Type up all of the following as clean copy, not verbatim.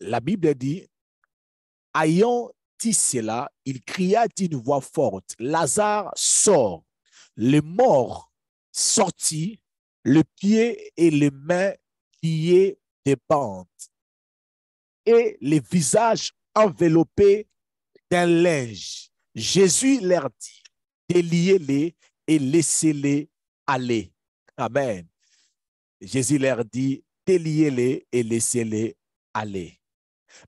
la Bible dit, ayant dit cela, il cria d'une voix forte, Lazare sort. Le mort sortit, le pied et les mains liés des bandes, et les visages enveloppés d'un linge. Jésus leur dit, déliez-les et laissez-les aller. Amen. Jésus leur dit, déliez-les et laissez-les aller.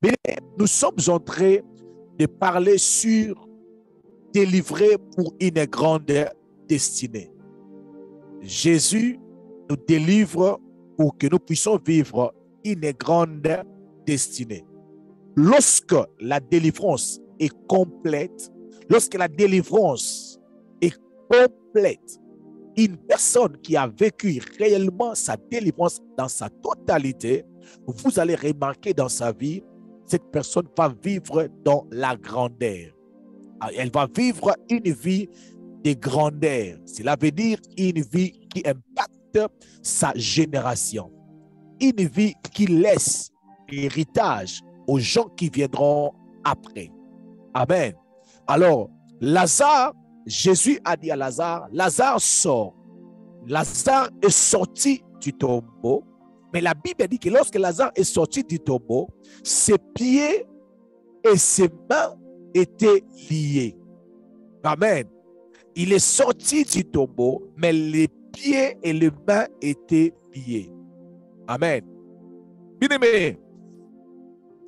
Mais nous sommes en train de parler sur délivrer pour une grande destinée. Jésus nous délivre pour que nous puissions vivre une grande destinée. Lorsque la délivrance est complète, lorsque la délivrance est complète, une personne qui a vécu réellement sa délivrance dans sa totalité, vous allez remarquer dans sa vie, cette personne va vivre dans la grandeur. Elle va vivre une vie de grandeur. Cela veut dire une vie qui impacte sa génération. Une vie qui laisse l'héritage aux gens qui viendront après. Amen. Alors, Lazare, Jésus a dit à Lazare, Lazare sort. Lazare est sorti du tombeau, mais la Bible dit que lorsque Lazare est sorti du tombeau, ses pieds et ses mains étaient liés. Amen. Il est sorti du tombeau, mais les pieds et les mains étaient liés. Amen. Bien-aimé,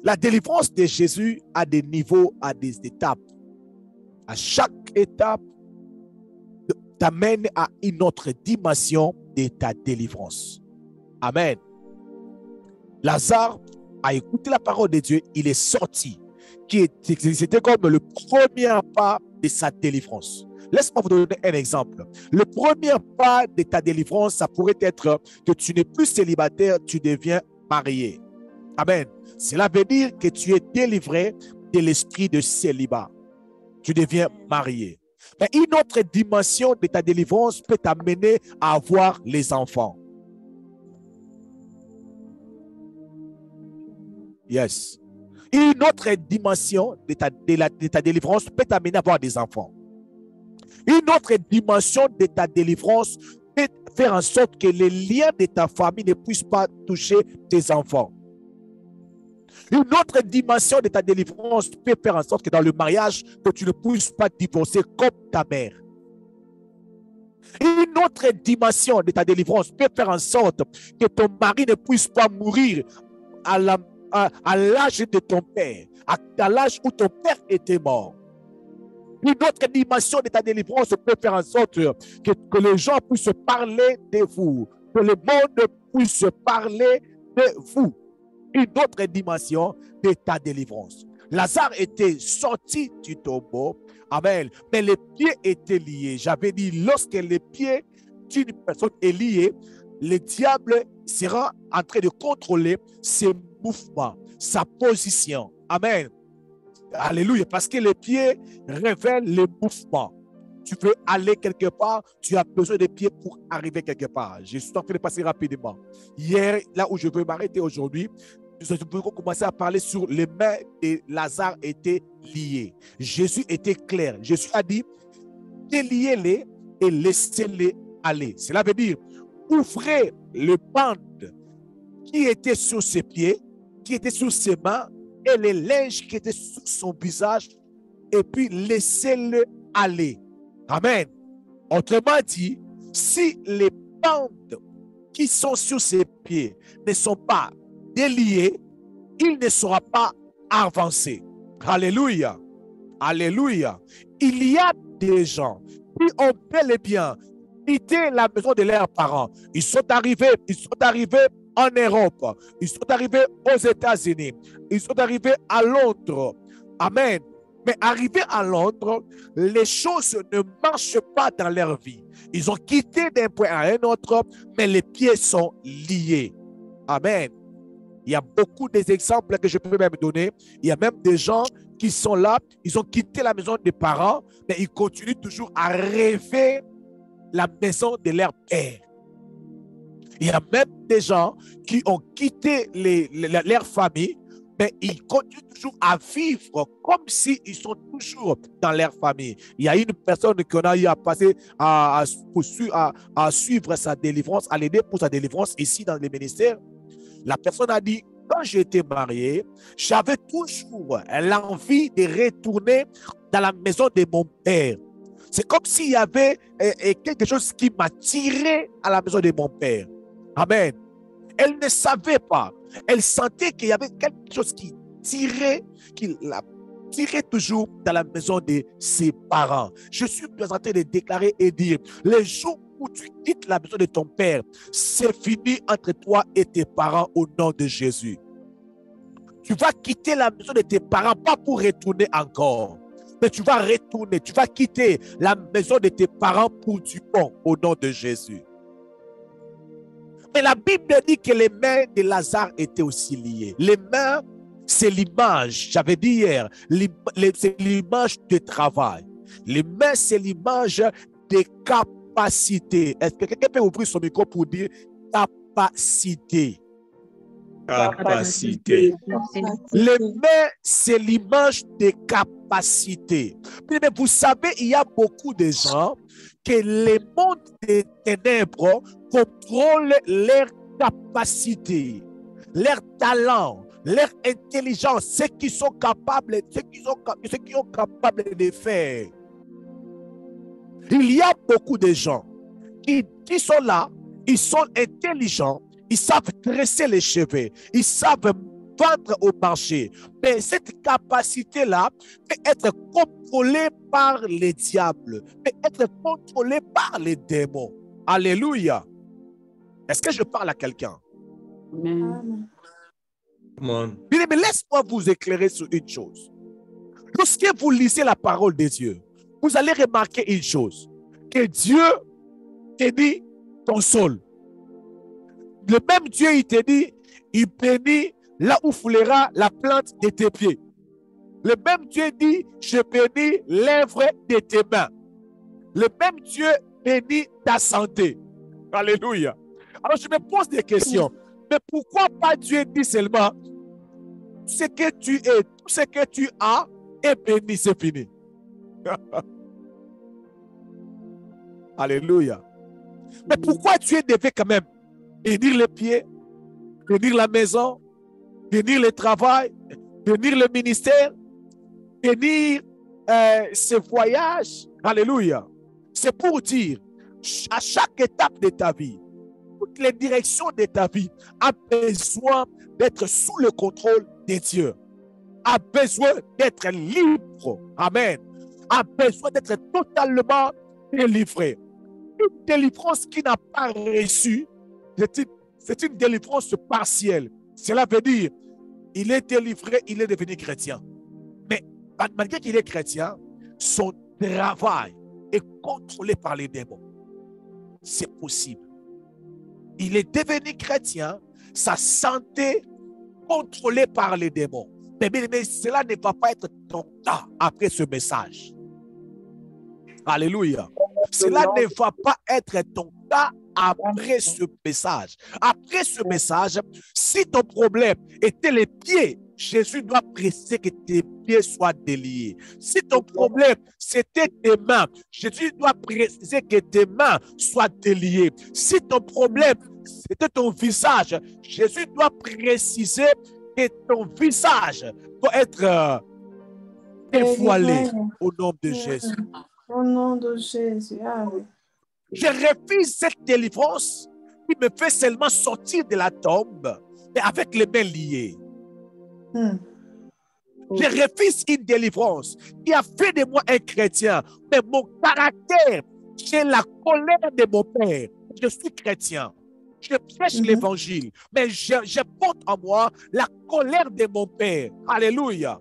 la délivrance de Jésus a des niveaux, a des étapes. À chaque étape, t'amène à une autre dimension de ta délivrance. Amen. Lazare a écouté la parole de Dieu, il est sorti. C'était comme le premier pas de sa délivrance. Laisse-moi vous donner un exemple. Le premier pas de ta délivrance, ça pourrait être que tu n'es plus célibataire, tu deviens marié. Amen. Cela veut dire que tu es délivré de l'esprit de célibat. Tu deviens marié. Mais une autre dimension de ta délivrance peut t'amener à avoir les enfants. Yes. Une autre dimension de ta délivrance peut t'amener à avoir des enfants. Une autre dimension de ta délivrance peut faire en sorte que les liens de ta famille ne puissent pas toucher tes enfants. Une autre dimension de ta délivrance peut faire en sorte que dans le mariage, que tu ne puisses pas divorcer comme ta mère. Une autre dimension de ta délivrance peut faire en sorte que ton mari ne puisse pas mourir à l'âge de ton père, à l'âge où ton père était mort. Une autre dimension de ta délivrance peut faire en sorte que les gens puissent parler de vous, que le monde puisse parler de vous. Une autre dimension de ta délivrance. Lazare était sorti du tombeau, amen, mais les pieds étaient liés. J'avais dit, lorsque les pieds d'une personne est lié, le diable sera en train de contrôler ses mouvements, sa position. Amen. Alléluia, parce que les pieds révèlent les mouvements. Tu veux aller quelque part, tu as besoin de pieds pour arriver quelque part. Je suis en train de passer rapidement. Hier, là où je veux m'arrêter aujourd'hui, nous pouvons commencer à parler sur les mains de Lazare étaient liées. Jésus était clair. Jésus a dit, déliez-les et laissez-les aller. Cela veut dire, ouvrez le bande qui était sur ses pieds, qui était sur ses mains, et les linges qui étaient sur son visage, et puis laissez-le aller. Amen. Autrement dit, si les bandes qui sont sur ses pieds ne sont pas déliés, il ne sera pas avancé. Alléluia. Alléluia. Il y a des gens qui ont bel et bien quitté la maison de leurs parents. Ils sont arrivés en Europe. Ils sont arrivés aux États-Unis. Ils sont arrivés à Londres. Amen. Mais arrivés à Londres, les choses ne marchent pas dans leur vie. Ils ont quitté d'un point à un autre, mais les pieds sont liés. Amen. Il y a beaucoup d'exemples que je peux même donner. Il y a même des gens qui sont là, ils ont quitté la maison des parents, mais ils continuent toujours à rêver la maison de leur père. Il y a même des gens qui ont quitté leur famille mais ils continuent toujours à vivre comme s'ils sont toujours dans leur famille. Il y a une personne qu'on a eu à passer à suivre sa délivrance, à l'aider pour sa délivrance ici dans le ministère. La personne a dit, quand j'étais marié, j'avais toujours l'envie de retourner dans la maison de mon père. C'est comme s'il y avait quelque chose qui m'attirait à la maison de mon père. Amen. Elle ne savait pas. Elle sentait qu'il y avait quelque chose qui la tirait toujours dans la maison de ses parents. Je suis présenté de déclarer et dire, les jours où tu quittes la maison de ton père, c'est fini entre toi et tes parents au nom de Jésus. Tu vas quitter la maison de tes parents, pas pour retourner encore, mais tu vas retourner, tu vas quitter la maison de tes parents pour du bon au nom de Jésus. Mais la Bible dit que les mains de Lazare étaient aussi liées. Les mains, c'est l'image, j'avais dit hier, c'est l'image de travail. Les mains, c'est l'image des capacités. Est-ce que quelqu'un peut ouvrir son micro pour dire capacité? Capacité. Les mains, c'est l'image des capacités. Mais vous savez, il y a beaucoup de gens que les mondes des ténèbres contrôlent leurs capacités, leurs talents, leur intelligence, ce qu'ils sont capables, ce qu'ils sont capables de faire. Il y a beaucoup de gens qui sont là, ils sont intelligents, ils savent tresser les cheveux, ils savent vendre au marché. Mais cette capacité-là peut être contrôlée par les diables, peut être contrôlée par les démons. Alléluia. Est-ce que je parle à quelqu'un? Amen. Mais laisse-moi vous éclairer sur une chose. Lorsque vous lisez la parole de Dieu, vous allez remarquer une chose, que Dieu te dit ton sol. Le même Dieu, il te dit, il bénit là où foulera la plante de tes pieds. Le même Dieu dit, je bénis l'œuvre de tes mains. Le même Dieu bénit ta santé. Alléluia. Alors je me pose des questions. Mais pourquoi pas Dieu dit seulement, ce que tu es, tout ce que tu as est béni, c'est fini. Alléluia. Mais pourquoi Dieu devait quand même bénir les pieds, bénir la maison, bénir le travail, bénir le ministère, bénir ce voyage? Alléluia. C'est pour dire, à chaque étape de ta vie, toutes les directions de ta vie a besoin d'être sous le contrôle de Dieu, a besoin d'être libre. Amen. A besoin d'être totalement délivré. Une délivrance qui n'a pas reçu, c'est une délivrance partielle. Cela veut dire, il est délivré, il est devenu chrétien. Mais malgré qu'il est chrétien, son travail est contrôlé par les démons. C'est possible. Il est devenu chrétien, sa santé contrôlée par les démons. Mais cela ne va pas être ton cas après ce message. Alléluia. Cela ne va pas être ton cas après ce message. Après ce message, si ton problème était les pieds, Jésus doit préciser que tes pieds soient déliés. Si ton problème, c'était tes mains, Jésus doit préciser que tes mains soient déliées. Si ton problème, c'était ton visage, Jésus doit préciser que ton visage doit être dévoilé au nom de Jésus. Au nom de Jésus. Amen. Je refuse cette délivrance qui me fait seulement sortir de la tombe, mais avec les mains liées. Je refuse une délivrance qui a fait de moi un chrétien, mais mon caractère, j'ai la colère de mon père. Je suis chrétien. Je prêche l'évangile, mais je porte en moi la colère de mon père. Alléluia.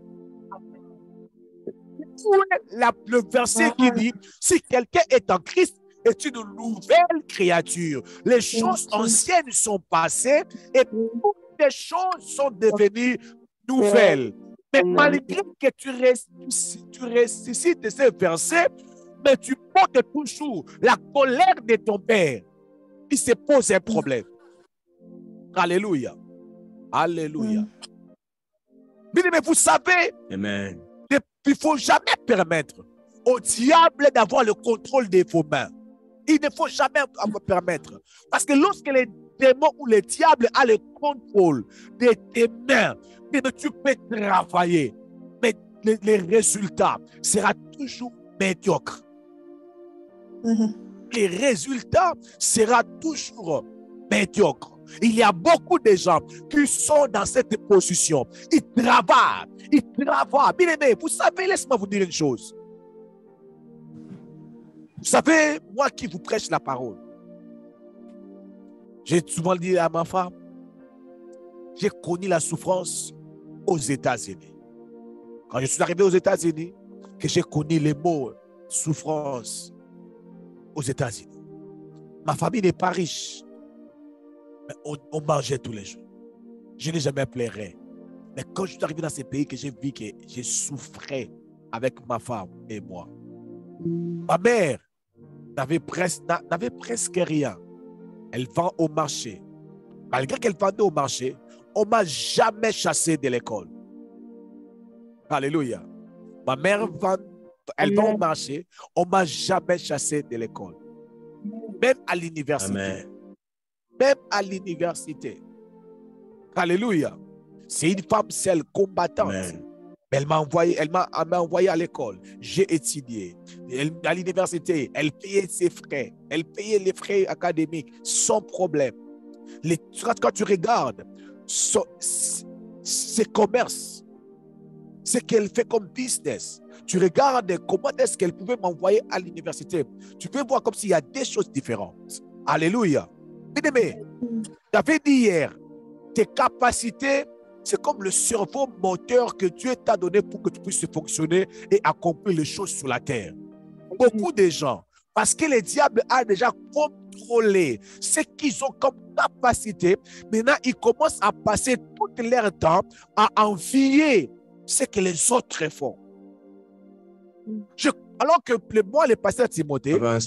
Le verset qui dit, si quelqu'un est en Christ, est une nouvelle créature. Les choses anciennes sont passées et toutes les choses sont devenues nouvelles. Mais malgré que tu ressuscites ces versets, mais tu portes toujours la colère de ton père. Il se pose un problème. Alléluia. Alléluia. Bien aimé, vous savez, Amen. il ne faut jamais permettre au diable d'avoir le contrôle de vos mains. Il ne faut jamais permettre. Parce que lorsque les démons ou le diable a le contrôle de tes mains, tu peux travailler. Mais les résultats seront toujours médiocres. Les résultats seront toujours médiocres. Il y a beaucoup de gens qui sont dans cette position. Ils travaillent. Bien aimé, vous savez, laisse-moi vous dire une chose. Vous savez, moi qui vous prêche la parole, j'ai souvent dit à ma femme, j'ai connu la souffrance aux États-Unis. Quand je suis arrivé aux États-Unis, que j'ai connu les mots souffrance aux États-Unis. Ma famille n'est pas riche, mais on mangeait tous les jours. Je n'ai jamais pleuré. Mais quand je suis arrivé dans ces pays, que j'ai vu que j'ai souffert avec ma femme et moi. Ma mère n'avait presque rien. Elle vend au marché. Malgré qu'elle vendait au marché, on ne m'a jamais chassé de l'école. Alléluia. Ma mère elle vend au marché, on ne m'a jamais chassé de l'école. Même à l'université. Amen. Même à l'université. Alléluia. C'est une femme seule, combattante. Amen. Elle m'a envoyé à l'école. J'ai étudié. À l'université, elle payait ses frais. Elle payait les frais académiques sans problème. Quand tu regardes ses commerces, ce qu'elle fait comme business, tu regardes comment est-ce qu'elle pouvait m'envoyer à l'université. Tu peux voir comme s'il y a des choses différentes. Alléluia. Bien-aimé, tu avais dit hier, tes capacités, c'est comme le cerveau moteur que Dieu t'a donné pour que tu puisses fonctionner et accomplir les choses sur la terre. Beaucoup de gens, parce que le diable a déjà contrôlé ce qu'ils ont comme capacité, maintenant ils commencent à passer tout leur temps à envier ce que les autres font. Alors que moi, le pasteur Timothée, pendant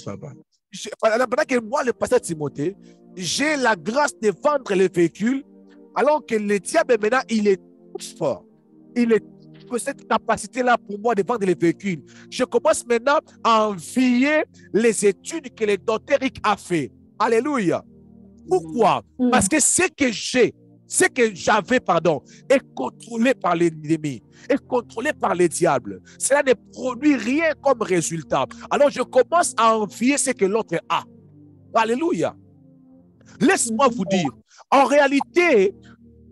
que moi, le pasteur Timothée, j'ai la grâce de vendre les véhicules, alors que le diable maintenant, il est tout fort. Il est cette capacité-là pour moi de vendre les véhicules. Je commence maintenant à envier les études que le docteur Rick a fait. Alléluia. Pourquoi? Parce que ce que j'avais, est contrôlé par l'ennemi, est contrôlé par le diable. Cela ne produit rien comme résultat. Alors je commence à envier ce que l'autre a. Alléluia. Laisse-moi vous dire, en réalité,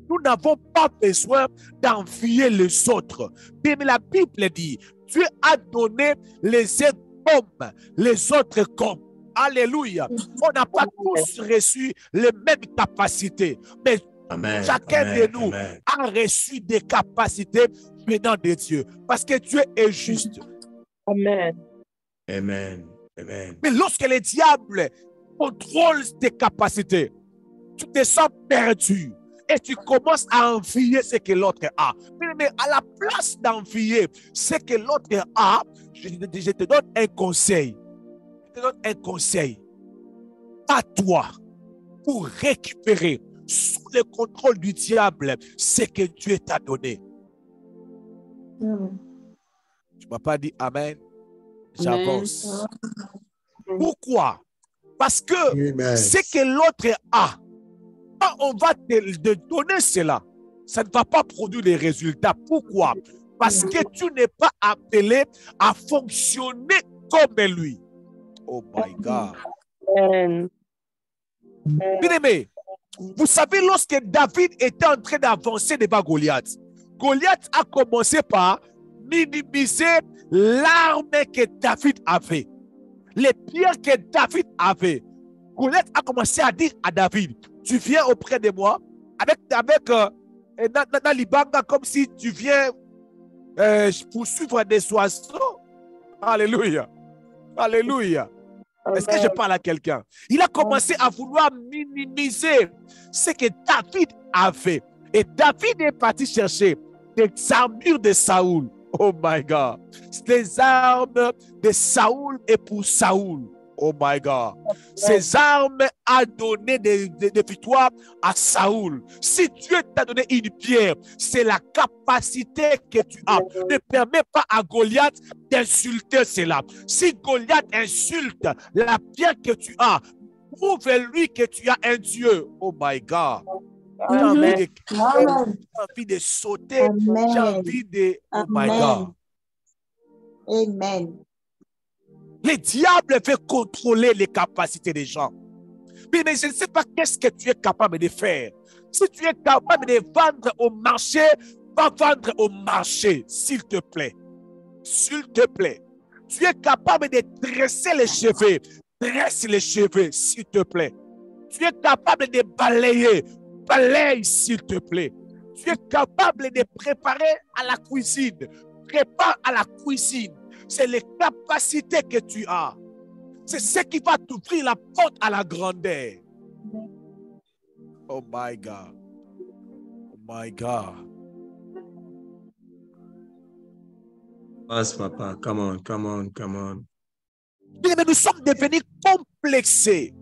nous n'avons pas besoin d'envier les autres. Mais la Bible dit, Dieu a donné les uns comme les autres comme. Alléluia. On n'a pas tous reçu les mêmes capacités. Mais chacun de nous a reçu des capacités venant de Dieu. Parce que Dieu est juste. Amen. Amen. Amen. Mais lorsque le diable contrôle tes capacités, tu te sens perdu. Et tu commences à envier ce que l'autre a. Mais à la place d'envier ce que l'autre a, je te donne un conseil. Je te donne un conseil. À toi, pour récupérer sous le contrôle du diable ce que Dieu t'a donné. Tu ne m'as pas dit Amen. J'avance. Pourquoi? Parce que ce que l'autre a, quand on va te donner cela, ça ne va pas produire les résultats. Pourquoi? Parce que tu n'es pas appelé à fonctionner comme lui. Oh my God. Bien-aimé, vous savez, lorsque David était en train d'avancer devant Goliath, Goliath a commencé par minimiser l'arme que David avait. Les pierres que David avait. Goliath a commencé à dire à David, tu viens auprès de moi avec Nalibanga comme si tu viens poursuivre des oiseaux. Alléluia. Alléluia. Est-ce que je parle à quelqu'un? Il a commencé à vouloir minimiser ce que David avait. Et David est parti chercher des armures de Saoul. Oh my God. Les armes de Saoul et pour Saoul. Oh my God. Ces armes a donné des victoires à Saoul. Si Dieu t'a donné une pierre, c'est la capacité que tu as. Ne permets pas à Goliath d'insulter cela. Si Goliath insulte la pierre que tu as, prouve-lui que tu as un Dieu. Oh my God. J'ai envie de sauter. Amen. J'ai envie de... Oh my God. Amen. Le diable veut contrôler les capacités des gens. Mais je ne sais pas qu'est-ce que tu es capable de faire. Si tu es capable de vendre au marché, va vendre au marché, s'il te plaît. S'il te plaît. Tu es capable de dresser les cheveux. Dresse les cheveux, s'il te plaît. Tu es capable de balayer. Balaye, s'il te plaît. Tu es capable de préparer à la cuisine. Prépare à la cuisine. C'est les capacités que tu as. C'est ce qui va t'ouvrir la porte à la grandeur. Oh my God. Oh my God. Yes, Papa. Come on, come on, come on. Mais nous sommes devenus complexés.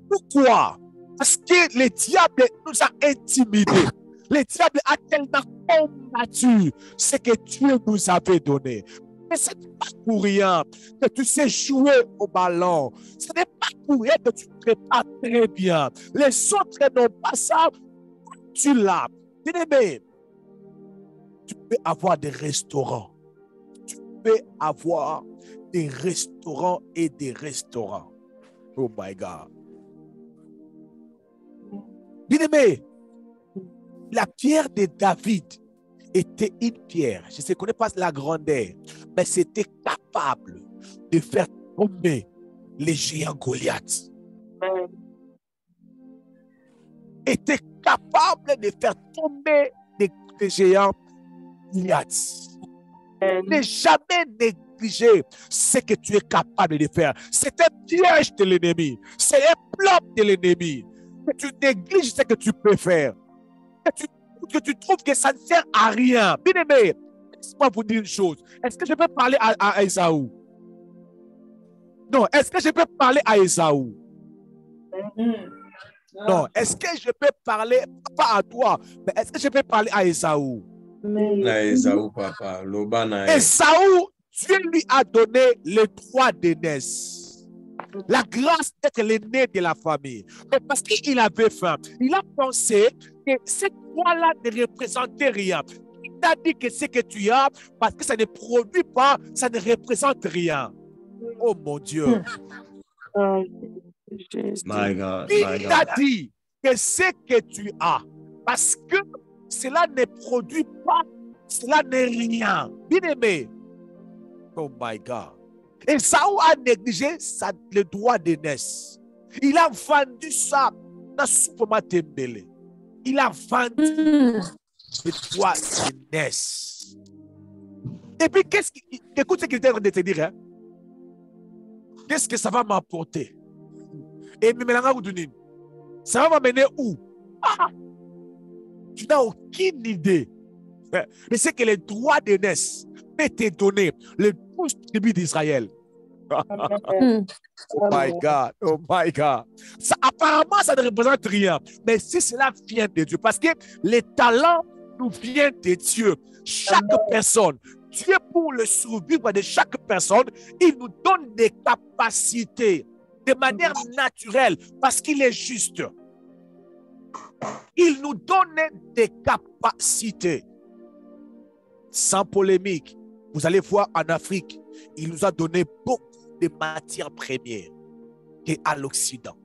Pourquoi? Parce que le diable nous a intimidés. Le diable a tellement combattu ce que Dieu nous avait donné. Mais ce n'est pas pour rien que tu sais jouer au ballon. Ce n'est pas pour rien que tu te prépares très bien. Les autres n'ont pas ça. Tu l'as. Bien-aimé, tu peux avoir des restaurants. Tu peux avoir des restaurants et des restaurants. Oh my God. Bien-aimé, la pierre de David était une pierre. Je ne connais pas la grandeur, mais c'était capable de faire tomber les géants Goliath. Était capable de faire tomber les géants Goliath. Ne jamais négliger ce que tu es capable de faire. C'est un piège de l'ennemi. C'est un plan de l'ennemi. Que tu négliges ce que tu peux faire. Que tu trouves que ça ne sert à rien. Bien aimé, laisse-moi vous dire une chose. Est-ce que je peux parler à Esaü? Non, est-ce que je peux parler à Esaü? Non, est-ce que je peux parler, pas à toi, mais est-ce que je peux parler à Esaü? Esaü, Papa. Esaü, Dieu lui a donné le droit d'aînesse. La grâce d'être l'aîné de la famille. Mais parce qu'il avait faim, il a pensé que cette droit-là ne représentait rien. Il t'a dit que ce que tu as, parce que ça ne produit pas, ça ne représente rien. Oh mon Dieu. My God. Il t'a dit que ce que tu as, parce que cela ne produit pas, cela n'est rien. Bien aimé. Oh my God. Et Saoul a négligé le droit d'aînesse. Il a vendu ça dans Soupoma Tembele. Il a vendu le droit d'aînesse. Et puis, écoute ce qu'il est en train de te dire. Hein? Qu'est-ce que ça va m'apporter? Et ça va m'amener où? Ah, tu n'as aucune idée. Mais c'est que le droit d'aînesse peut te donner le 12 tribus d'Israël. Oh my God, oh my God. Ça, apparemment, ça ne représente rien. Mais si cela vient de Dieu, parce que les talents nous viennent de Dieu. Chaque personne, Dieu pour le survivre de chaque personne, il nous donne des capacités de manière naturelle parce qu'il est juste. Il nous donne des capacités. Sans polémique, vous allez voir en Afrique, il nous a donné beaucoup de matières premières qu'à l'Occident.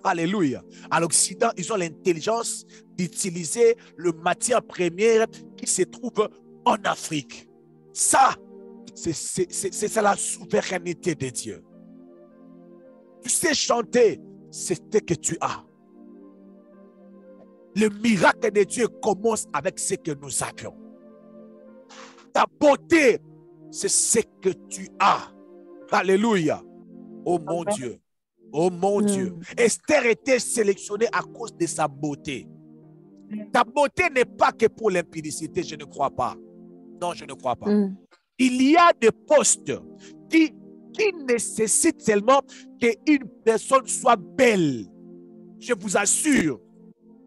Alléluia. À l'Occident, ils ont l'intelligence d'utiliser le matière première qui se trouve en Afrique. Ça, c'est la souveraineté de Dieu. Tu sais chanter, c'est ce que tu as. Le miracle de Dieu commence avec ce que nous avions. Ta beauté, c'est ce que tu as. Alléluia. Oh mon Dieu. Oh mon Dieu. Esther était sélectionnée à cause de sa beauté. Ta beauté n'est pas que pour l'impudicité, je ne crois pas. Non, je ne crois pas. Il y a des postes qui qui nécessite seulement qu'une personne soit belle. Je vous assure.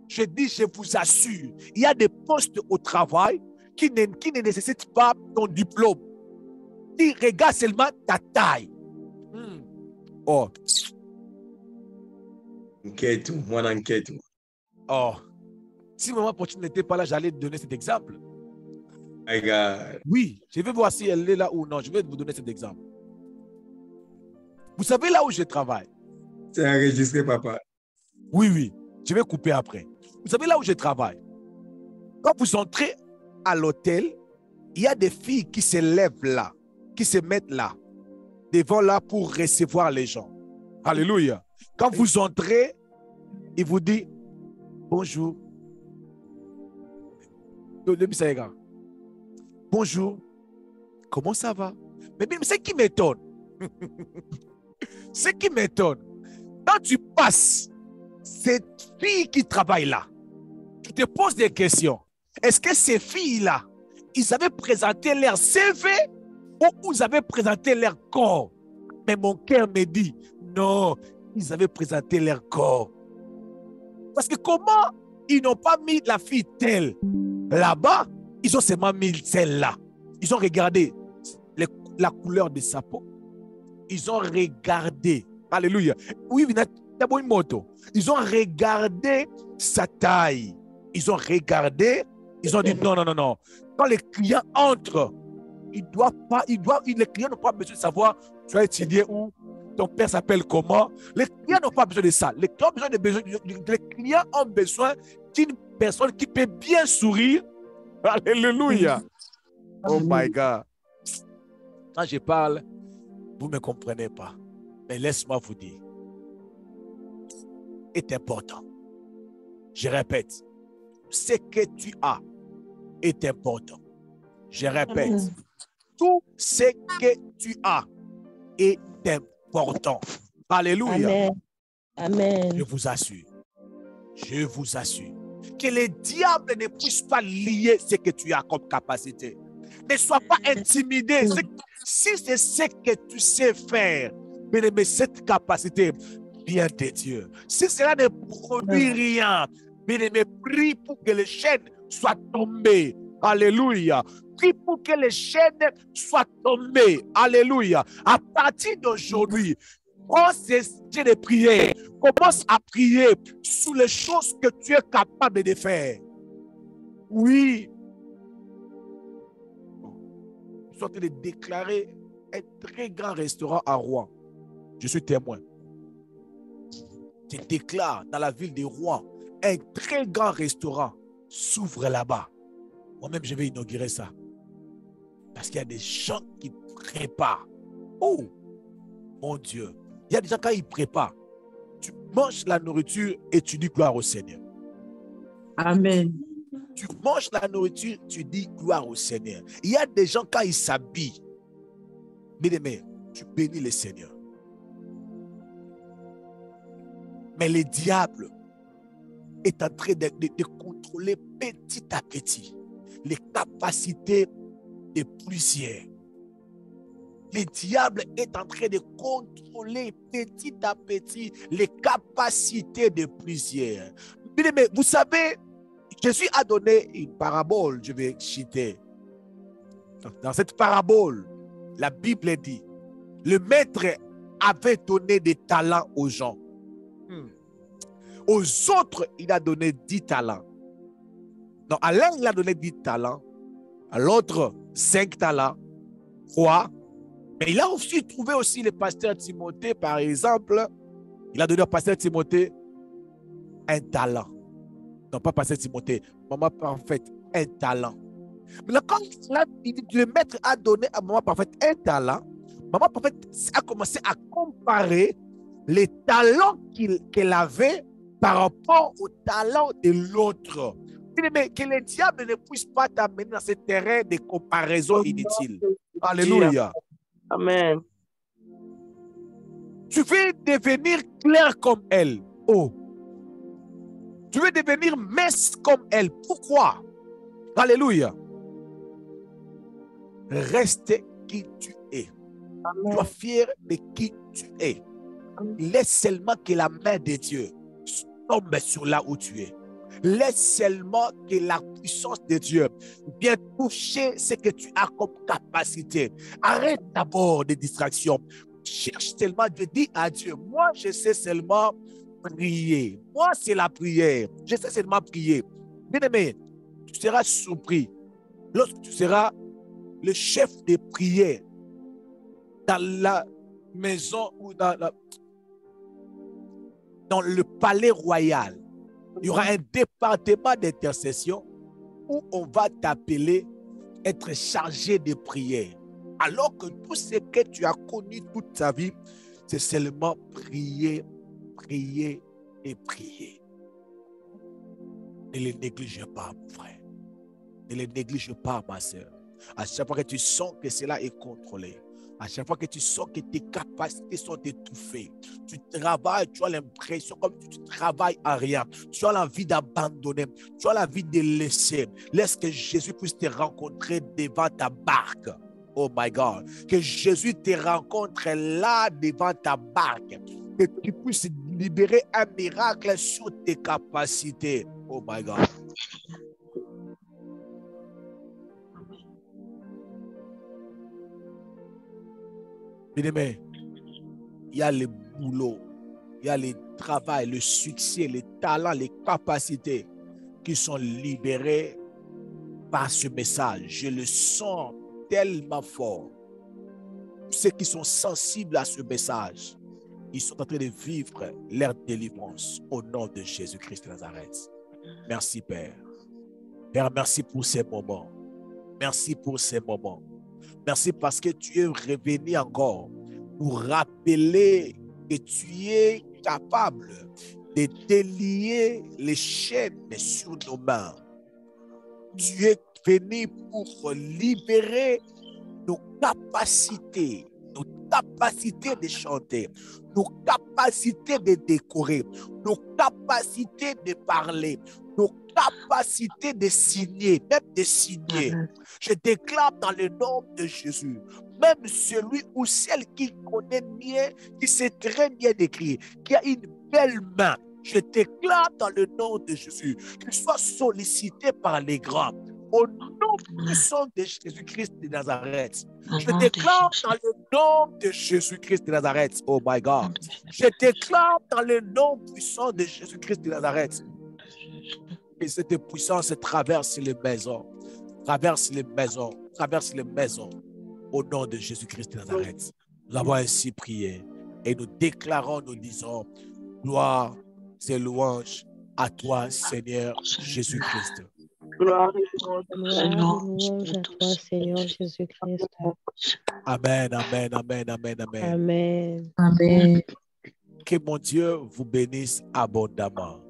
Je dis, je vous assure. Il y a des postes au travail qui ne nécessitent pas ton diplôme. Qui regardent seulement ta taille. Oh. Enquête, moi d'enquête. Oh. Si maman Pochine n'était pas là, j'allais te donner cet exemple. Regarde. Oui, je vais voir si elle est là ou non. Je vais vous donner cet exemple. Vous savez là où je travaille? C'est enregistré, papa. Oui, oui. Je vais couper après. Vous savez là où je travaille? Quand vous entrez à l'hôtel, il y a des filles qui se lèvent là, qui se mettent là, devant là pour recevoir les gens. Alléluia. Quand vous entrez, il vous dit bonjour. Bonjour. Comment ça va? Mais ce qui m'étonne, ce qui m'étonne, quand tu passes, cette fille qui travaille là, tu te poses des questions. Est-ce que ces filles-là, ils avaient présenté leur CV ou ils avaient présenté leur corps? Mais mon cœur me dit, non, ils avaient présenté leur corps. Parce que comment ils n'ont pas mis la fille telle là-bas, ils ont seulement mis celle-là. Ils ont regardé la couleur de sa peau. Ils ont regardé. Alléluia. Oui, une moto. Ils ont regardé sa taille. Ils ont regardé. Ils ont dit non, non, non, non. Quand les clients entrent, les clients n'ont pas besoin de savoir tu as étudié où, ton père s'appelle comment. Les clients n'ont pas besoin de ça. Les clients ont besoin d'une personne qui peut bien sourire. Alléluia. Oh my God. Quand je parle, vous ne me comprenez pas. Mais laisse-moi vous dire. Est important. Je répète. Ce que tu as est important. Je répète. Amen. Tout ce que tu as est important. Alléluia. Amen. Amen. Je vous assure. Je vous assure. Que les diables ne puissent pas lier ce que tu as comme capacité. Ne sois pas intimidé. Si c'est ce que tu sais faire, mais cette capacité vient de Dieu. Si cela ne produit rien, mais prie pour que les chaînes soient tombées. Alléluia. Prie pour que les chaînes soient tombées. Alléluia. À partir d'aujourd'hui, prends ces dieux de prière. Commence à prier sur les choses que tu es capable de faire. Oui. Je suis en train de déclarer un très grand restaurant à Rouen. Je suis témoin. Je déclare dans la ville de Rouen, un très grand restaurant s'ouvre là-bas. Moi-même, je vais inaugurer ça. Parce qu'il y a des gens qui préparent. Oh, mon Dieu. Il y a des gens, quand ils préparent, tu manges la nourriture et tu dis gloire au Seigneur. Amen. Tu manges la nourriture, tu dis gloire au Seigneur. Il y a des gens, quand ils s'habillent, bien-aimé, tu bénis le Seigneur. Mais le diable est en train de contrôler petit à petit les capacités de plusieurs. Le diable est en train de contrôler petit à petit les capacités de plusieurs. Mais vous savez, Jésus a donné une parabole, je vais citer. Dans cette parabole, la Bible dit, le maître avait donné des talents aux gens. Aux autres, il a donné 10 talents. Donc, à l'un, il a donné 10 talents. À l'autre, 5 talents. 3. Mais il a aussi trouvé aussi le pasteur Timothée, par exemple. Il a donné au pasteur Timothée un talent. Non, pas pasteur Timothée. Maman parfaite, un talent. Mais quand le maître a donné à maman parfaite un talent, maman parfaite a commencé à comparer les talents qu'elle avait par rapport au talent de l'autre. Mais que le diable ne puisse pas t'amener dans ce terrain de comparaison inutile. Alléluia. Amen. Tu veux devenir clair comme elle. Oh. Tu veux devenir mince comme elle. Pourquoi? Alléluia. Reste qui tu es. Sois fier de qui tu es. Laisse seulement que la main de Dieu tombe sur là où tu es. Laisse seulement que la puissance de Dieu vienne toucher ce que tu as comme capacité. Arrête d'abord des distractions. Cherche seulement Dieu. Dis à Dieu, moi je sais seulement prier. Moi c'est la prière. Je sais seulement prier. Bien-aimé, tu seras surpris lorsque tu seras le chef de prière dans la maison ou dans le palais royal. Il y aura un département d'intercession où on va t'appeler être chargé de prière. Alors que tout ce que tu as connu toute ta vie, c'est seulement prier, prier et prier. Ne les néglige pas, mon frère. Ne les néglige pas, ma soeur. À chaque fois que tu sens que cela est contrôlé, à chaque fois que tu sens que tes capacités sont étouffées, tu travailles, tu as l'impression comme si tu travailles à rien, tu as l'envie d'abandonner, tu as l'envie de laisser. Laisse que Jésus puisse te rencontrer devant ta barque. Oh my God. Que Jésus te rencontre là devant ta barque. Que tu puisses libérer un miracle sur tes capacités. Oh my God. Bien-aimé, il y a le boulot, il y a le travail, le succès, les talents, les capacités qui sont libérés par ce message. Je le sens tellement fort. Ceux qui sont sensibles à ce message, ils sont en train de vivre leur délivrance au nom de Jésus-Christ de Nazareth. Merci, Père. Père, merci pour ces moments. Merci pour ces moments. Merci parce que tu es revenu encore pour rappeler que tu es capable de délier les chaînes sur nos mains. Tu es venu pour libérer nos capacités de chanter, nos capacités de décorer, nos capacités de parler, nos capacités de signer, même de signer. Je déclare dans le nom de Jésus, même celui ou celle qui connaît bien, qui sait très bien écrire, qui a une belle main, je déclare dans le nom de Jésus qu'il soit sollicité par les grands. Au nom puissant de Jésus-Christ de Nazareth, je déclare dans le nom de Jésus-Christ de Nazareth, oh my God, je déclare dans le nom puissant de Jésus-Christ de Nazareth, que cette puissance traverse les maisons, traverse les maisons, traverse les maisons, au nom de Jésus-Christ de Nazareth. Nous avons ainsi prié et nous déclarons, nous disons, gloire et louange à toi, Seigneur Jésus-Christ. Gloire et louange à toi, Seigneur Jésus-Christ. Amen, amen, amen, amen, amen. Amen. Amen. Que mon Dieu vous bénisse abondamment.